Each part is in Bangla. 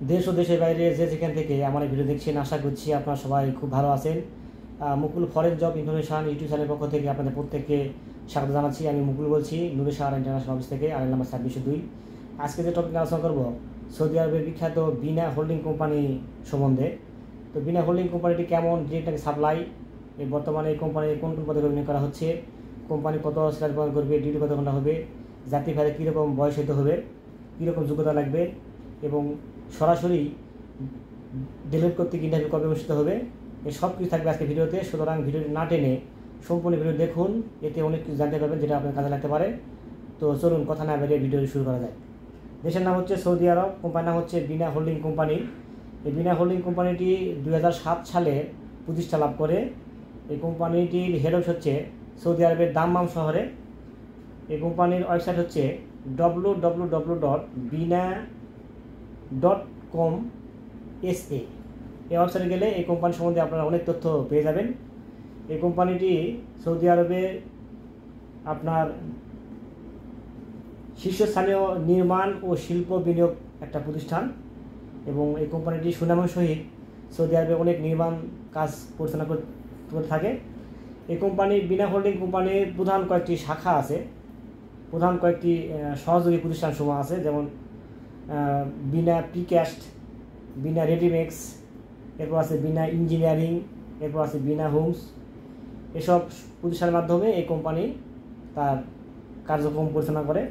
দেশ ও দেশের বাইরে যে যেখান থেকে আমার এই ভিডিও দেখছেন, আশা করছি আপনারা সবাই খুব ভালো আছেন। মুকুল ফরেন জব ইনফরমেশন ইউটিউব চ্যানেলের পক্ষ থেকে আপনাদের প্রত্যেককে স্বাগত জানাচ্ছি। আমি মুকুল বলছি, নুরে শাহ ইন্টারন্যাশনাল অফিস থেকে, আড়াই নাম্বার 2602। আজকে যে টপিক আলোচনা করব সৌদি আরবের বিখ্যাত বিনা হোল্ডিং কোম্পানি সম্বন্ধে। তো বিনা হোল্ডিং কোম্পানিটি কেমন, ডিরেক্ট সাপ্লাই, বর্তমানে এই কোম্পানির কোন কোন পদে নিয়োগ করা হচ্ছে, কোম্পানি কত স্যালারি প্রদান করবে, ডিউটি কত ঘন্টা হবে, জাতি ভেদে কীরকম বয়স হতে হবে, কীরকম যোগ্যতা লাগবে, এবং সরাসরি ডেলিভারি করতে ইন্টারভিউ কবে অনুষ্ঠিত হবে, এই সব কিছু থাকবে আজকে ভিডিওতে। সুতরাং ভিডিওটি না টেনে সম্পূর্ণ ভিডিও দেখুন, এতে অনেক কিছু জানতে পারবেন যেটা আপনার কাজে লাগতে পারে। তো চলুন কথা না বেরিয়ে ভিডিও শুরু করা যায়। দেশের নাম হচ্ছে সৌদি আরব, কোম্পানির নাম হচ্ছে বিনা হোল্ডিং কোম্পানি। এই বিনা হোল্ডিং কোম্পানিটি 2007 সালে প্রতিষ্ঠা লাভ করে। এই কোম্পানিটির হেড অফিস হচ্ছে সৌদি আরবের দাম্মাম শহরে। এই কোম্পানির ওয়েবসাইট হচ্ছে www.bina.com.sa। এই ওয়েবসাইটে গেলে এই কোম্পানি সম্বন্ধে আপনারা অনেক তথ্য পেয়ে যাবেন। এই কোম্পানিটি সৌদি আরবে আপনার শীর্ষস্থানীয় নির্মাণ ও শিল্প বিনিয়োগ একটা প্রতিষ্ঠান, এবং এই কোম্পানিটি সুনামের সহিত সৌদি আরবে অনেক নির্মাণ কাজ পরিচালনা করে থাকে। এই কোম্পানি বিনা হোল্ডিং কোম্পানির প্রধান কয়েকটি শাখা আছে, প্রধান কয়েকটি সহযোগী প্রতিষ্ঠান সমূহ আছে, যেমন বিনা প্রিক্যাস্ট, বিনা রেডিমেক্স, এরপর আছে বিনা ইঞ্জিনিয়ারিং, এরপর আছে বিনা হোমস। এসব প্রতিষ্ঠানের মাধ্যমে এই কোম্পানি তার কার্যক্রম পরিচালনা করে।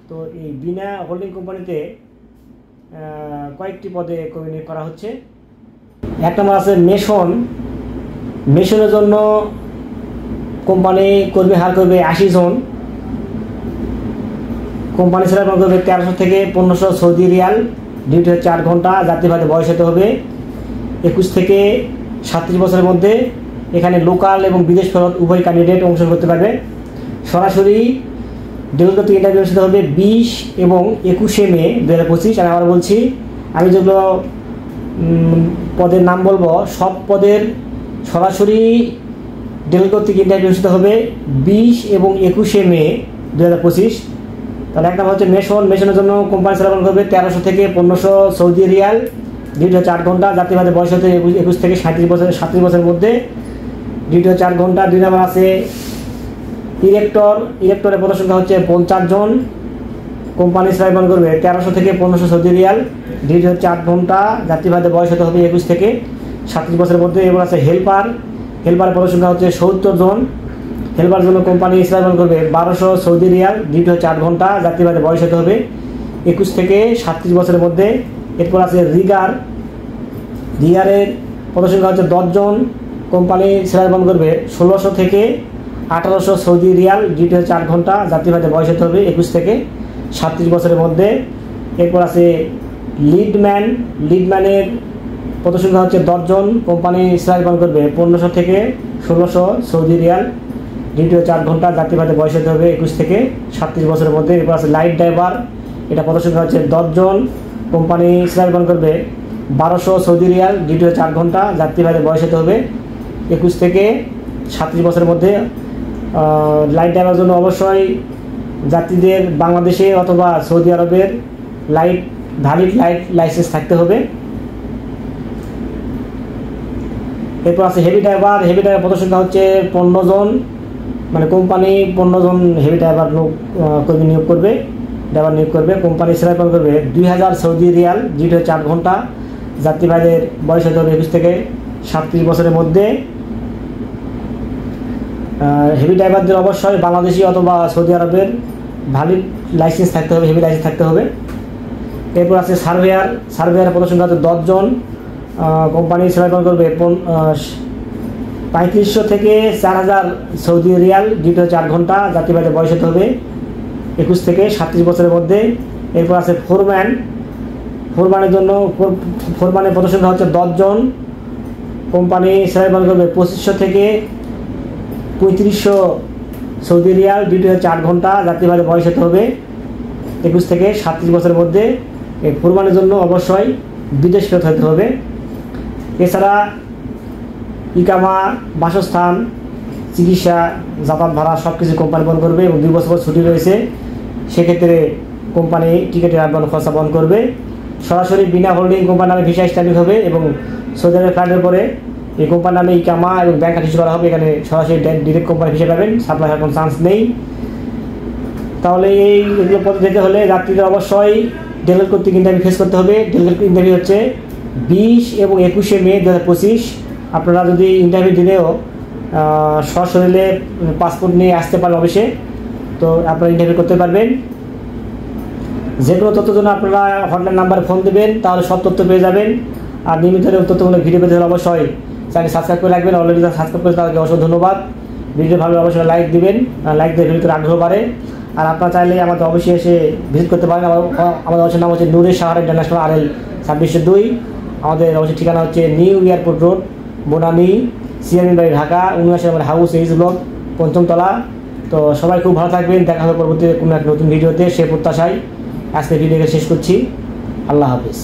তো এই বিনা হোল্ডিং কোম্পানিতে কয়েকটি পদে কর্মী নিয়োগ করা হচ্ছে। এক নম্বর আছে মেশনের জন্য কোম্পানি কর্মী হার করবে 80 জন। কোম্পানি স্যালারি প্রদান করবে 1300 থেকে 1500 সৌদি রিয়াল, ডিউটি হচ্ছে 8 ঘন্টা, জাতিভেদে বয়স হতে হবে 21 থেকে 37 বছরের মধ্যে। এখানে লোকাল এবং বিদেশ ফেরত উভয় ক্যান্ডিডেট অংশগ্রহণ করতে পারবে। সরাসরি ডেলিভারি ইন্টারভিউ অনুষ্ঠিত হবে 20 এবং 21শে মে 2025। আমি আবার বলছি, আমি যেগুলো পদের নাম বলবো সব পদের সরাসরি ডেলিভারি ইন্টারভিউ অনুষ্ঠিত হবে 20 এবং 21শে মে 2025। তাহলে এক নম্বর হচ্ছে মেশনের জন্য কোম্পানি স্যালারি প্রদান করবে 1300 থেকে 1500 সৌদি রিয়াল, ডিউটি হচ্ছে 8 ঘন্টা, জাতিভেদে বয়স হতে 21 থেকে 37 বছরের মধ্যে, ডিউটি হচ্ছে 8 ঘন্টা। 2 নম্বর আছে ইলেক্টরের পদের সংখ্যা হচ্ছে 50 জন। কোম্পানি স্যালারি প্রদান করবে 1300 থেকে 1500 সৌদি রিয়াল, ডিউটি হচ্ছে 8 ঘন্টা, জাতিভেদে বয়স হতে হবে 21 থেকে 37 বছরের মধ্যে। এবার আছে হেল্পারের পদের সংখ্যা হচ্ছে 70 জন। হেল্পার জন্য কোম্পানি স্যালারি প্রদান করবে 1200 সৌদি রিয়াল, ডিউটি হচ্ছে 8 ঘন্টা, জাতিভেদে বয়স হতে হবে 21 থেকে 37 বছরের মধ্যে। এরপর আছে রিগারের পদের সংখ্যা হচ্ছে 10 জন। কোম্পানি স্যালারি প্রদান করবে 1600 থেকে 1800 সৌদি রিয়াল, ডিউটি হচ্ছে 8 ঘন্টা, জাতিভেদে বয়স হতে হবে 21 থেকে 37 বছরের মধ্যে। এরপর আছে লিডম্যানের পদের সংখ্যা হচ্ছে 10 জন। কোম্পানি স্যালারি প্রদান করবে 1500 থেকে 1600 সৌদি রিয়াল, ডিউটি হচ্ছে 8 ঘন্টা, জাতিভেদে বয়স হতে হবে 21 থেকে 37 বছরের মধ্যে। এরপর আছে লাইট ড্রাইভার, এটা পদের সংখ্যা হচ্ছে 10 জন। কোম্পানি স্যালারি প্রদান করবে 1200 সৌদি রিয়াল, ডিউটি হচ্ছে 8 ঘন্টা, জাতিভেদে বয়স হতে হবে 21 থেকে 37 বছরের মধ্যে। লাইট ড্রাইভারের জন্য অবশ্যই যাত্রীদের বাংলাদেশে অথবা সৌদি আরবের ভ্যালিড লাইট লাইসেন্স থাকতে হবে। এরপর আছে হেভি ড্রাইভার পদের সংখ্যা হচ্ছে 15 জন। মানে কোম্পানি 15 জন হেভি ড্রাইভার কর্মী নিয়োগ করবে, কোম্পানি স্যালারি প্রদান করবে 2000 সৌদি রিয়াল, ডিউটি হচ্ছে 8 ঘন্টা, যাত্রীবাহীদের বয়স হতে হবে 21 থেকে 37 বছরের মধ্যে। হেভি ড্রাইভারদের অবশ্যই বাংলাদেশি অথবা সৌদি আরবের ভ্যালিড লাইসেন্স থাকতে হবে, হেভি লাইসেন্স থাকতে হবে। এরপর আছে সার্ভেয়ারের পদের সংখ্যা হচ্ছে 10 জন। কোম্পানি স্যালারি প্রদান করবে 3500 থেকে 4000 সৌদি রিয়াল, ডিউটি হচ্ছে 8 ঘন্টা, জাতিভেদে বয়স হতে হবে 21 থেকে 37 বছরের মধ্যে। এরপর আছে ফোরম্যানের জন্য ফোরম্যানের পদের সংখ্যা হচ্ছে 10 জন। কোম্পানি স্যালারি প্রদান করবে 2500 থেকে 3500 সৌদি রিয়াল, ডিউটি হচ্ছে 8 ঘন্টা, জাতিভেদে বয়স হতে হবে 21 থেকে 37 বছরের মধ্যে। এই ফোরম্যানের জন্য অবশ্যই বিদেশ ফেরত হতে হবে। এছাড়া ইকামা, বাসস্থান, চিকিৎসা, যাতায়াত ভাড়া সব কিছু কোম্পানি বহন করবে, এবং 2 বছর ছুটি রয়েছে, সেক্ষেত্রে কোম্পানি টিকিটের আবেদন খরচা বহন করবে। সরাসরি বিনা হোল্ডিং কোম্পানি নামে ভিসা স্ট্যাম্পিং হবে এবং সৌদি আরবের ফ্লাইটের পরে এই কোম্পানির নামে ইকামা এবং ব্যাংক কার্ড ইস্যু করা হবে। এখানে সরাসরি ডিরেক্ট কোম্পানি ভিসা পাবেন, সাপ্লাই হওয়ার কোনো চান্স নেই। তাহলে এগুলো পথে যেতে হলে যাত্রীদের অবশ্যই ডেলিভারি কর্তৃক ইন্টারভিউ ফেস করতে হবে। ডেলিভারি ইন্টারভিউ হচ্ছে 20 এবং 21শে মে 2025। আপনারা যদি ইন্টারভিউ দিলেও সশরীরে পাসপোর্ট নিয়ে আসতে পারেন অফিসে, তো আপনারা ইন্টারভিউ করতে পারবেন। যে কোনো তথ্যের জন্য আপনারা হটলাইন নাম্বারে ফোন দেবেন, তাহলে সব তথ্য পেয়ে যাবেন। আর নিয়মিত তথ্যমূলক ভিডিও পেতে হলে অবশ্যই চ্যানেল সাবস্ক্রাইব করে রাখবেন। অলরেডি সাবস্ক্রাইব করে তাদেরকে অসংখ্য ধন্যবাদ। ভিডিও ভালো অবশ্যই লাইক দিবেন, লাইক দিয়ে ভিডিওতে আগ্রহ বাড়ে। আর আপনারা চাইলে আমাদের অবশ্যই এসে ভিজিট করতে পারেন। আমাদের অবশ্যই নাম হচ্ছে নূরে সাহারা ইন্টারন্যাশনাল, RL 2602। আমাদের অবশ্যই ঠিকানা হচ্ছে new airport road, Banani, CMN বাড়ি, ঢাকা 79 নম্বর হাউস, এইচ ব্লক, 5ম তলা। তো সবাই খুব ভালো থাকবেন, দেখা হবে পরবর্তীতে কোনো এক নতুন ভিডিওতে, সে প্রত্যাশায় আজকে ভিডিওকে শেষ করছি। আল্লাহ হাফিজ।